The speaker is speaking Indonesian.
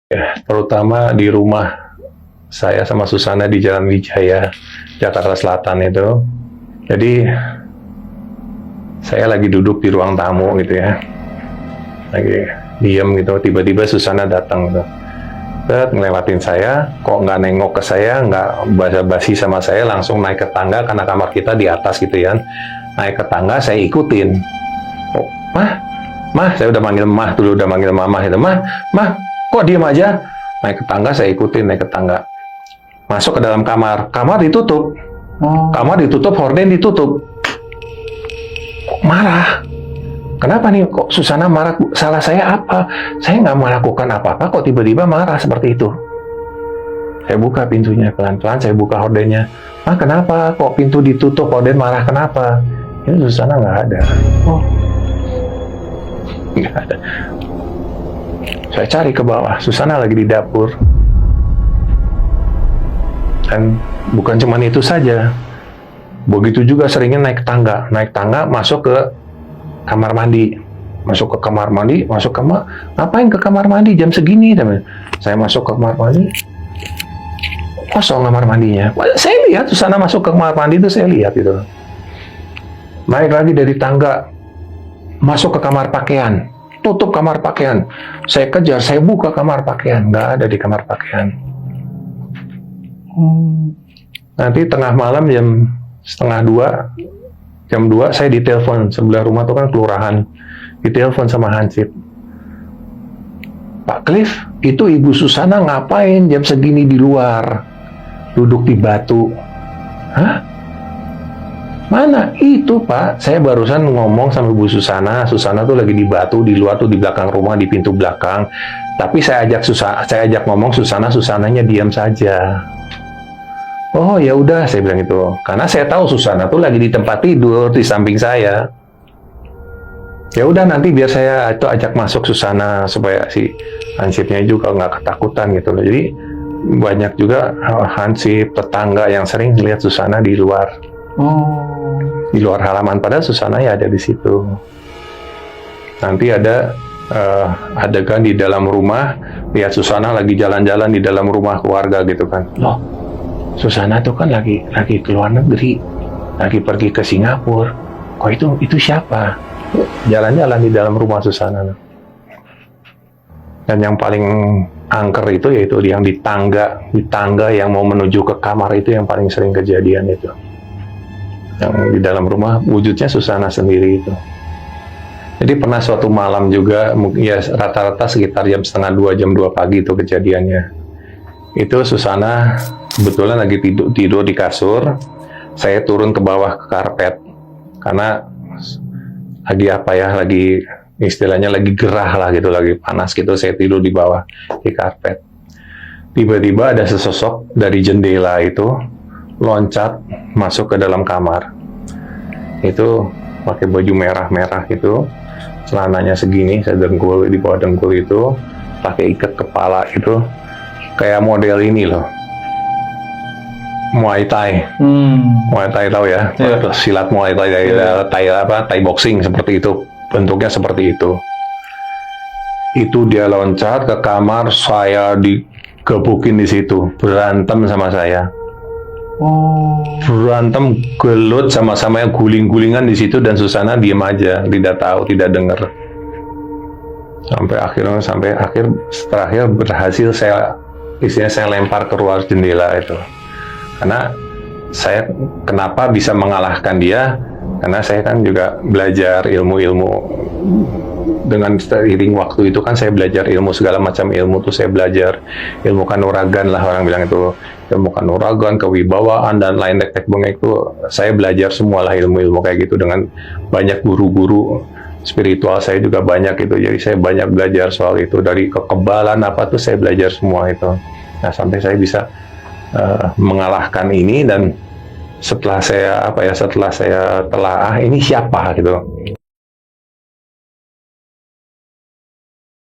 Ya, terutama di rumah saya sama Susana di Jalan Wijaya, Jakarta Selatan itu. Jadi saya lagi duduk di ruang tamu gitu ya, lagi diem gitu, tiba-tiba Susana datang gitu. Ngelewatin saya, kok nggak nengok ke saya, nggak basa-basi sama saya, langsung naik ke tangga karena kamar kita di atas gitu ya. Naik ke tangga, saya ikutin. Oh, mah, saya udah manggil mah dulu, udah manggil mama itu. Mah, kok diem aja? Naik ke tangga, saya ikutin naik ke tangga. Masuk ke dalam kamar, kamar ditutup. Kamar ditutup, horden ditutup. Kok marah? Kenapa nih kok Susana marah? Salah saya apa? Saya nggak melakukan apa-apa, kok tiba-tiba marah seperti itu? Saya buka pintunya pelan-pelan, saya buka hordennya. Kenapa? Kok pintu ditutup, horden marah kenapa? Ini Susana nggak ada. Oh, nggak ada. Saya cari ke bawah, Susana lagi di dapur. Dan bukan cuma itu saja. Begitu juga seringnya naik tangga masuk ke kamar mandi, masuk ke kamar mandi, ngapain ke kamar mandi jam segini? Saya masuk ke kamar mandi, kosong kamar mandinya. Saya lihat Susana masuk ke kamar mandi itu, saya lihat itu. Naik lagi dari tangga, masuk ke kamar pakaian, tutup kamar pakaian. Saya kejar, saya buka kamar pakaian, nggak ada di kamar pakaian. Nanti tengah malam jam 2 saya ditelepon, sebelah rumah itu kan kelurahan, ditelepon sama Hansip. Pak Cliff, itu Ibu Susana ngapain jam segini di luar, duduk di batu? Hah? Mana? Itu Pak, saya barusan ngomong sama Ibu Susana. Susana tuh lagi di batu di luar tuh, di belakang rumah, di pintu belakang. Tapi saya ajak ngomong Susananya diam saja. Oh ya udah, saya bilang itu. Karena saya tahu Susana tuh lagi di tempat tidur di samping saya. Ya udah, nanti biar saya itu ajak masuk Susana supaya si Hansipnya juga nggak ketakutan gitu loh. Jadi banyak juga Hansip, tetangga yang sering lihat Susana di luar. Di luar halaman, padahal Susana ya ada di situ. Nanti ada adegan di dalam rumah, lihat Susana lagi jalan-jalan di dalam rumah keluarga gitu kan. Loh, Susana tuh kan lagi ke luar negeri, lagi pergi ke Singapura. Kok itu siapa? Jalan-jalan di dalam rumah Susana. Dan yang paling angker itu yaitu yang di tangga yang mau menuju ke kamar itu yang paling sering kejadian itu. Yang di dalam rumah wujudnya Susana sendiri itu. Jadi pernah suatu malam juga, ya rata-rata sekitar jam 1:30 jam 2 pagi itu kejadiannya. Itu Susana kebetulan lagi tidur di kasur. Saya turun ke bawah ke karpet karena lagi istilahnya lagi gerah lah gitu, lagi panas gitu. Saya tidur di bawah di karpet. Tiba-tiba ada sesosok dari jendela itu loncat masuk ke dalam kamar. Itu pakai baju merah-merah gitu, celananya segini, sedengkul, di bawah dengkul itu, pakai ikat kepala itu, kayak model ini loh, Muay Thai. Muay Thai tahu ya? Yeah. Silat Muay Thai, Thai boxing seperti itu, bentuknya seperti itu. Itu dia loncat ke kamar, saya digebukin di situ, berantem sama saya. Berantem gelut sama-sama, guling-gulingan di situ, dan Susana diem aja, tidak tahu, tidak dengar. Sampai terakhir berhasil saya lempar keluar jendela itu. Karena saya kenapa bisa mengalahkan dia? Karena saya kan juga belajar ilmu-ilmu, dengan seiring waktu itu kan saya belajar ilmu, segala macam ilmu tuh saya belajar, ilmu kanuragan lah orang bilang itu, ilmu kanuragan, kewibawaan dan lain tek bengek itu saya belajar semualah ilmu-ilmu kayak gitu dengan banyak guru-guru spiritual saya juga banyak itu. Jadi saya banyak belajar soal itu, dari kekebalan apa tuh saya belajar semua itu. Nah, sampai saya bisa mengalahkan ini. Dan setelah saya telaah ini siapa gitu,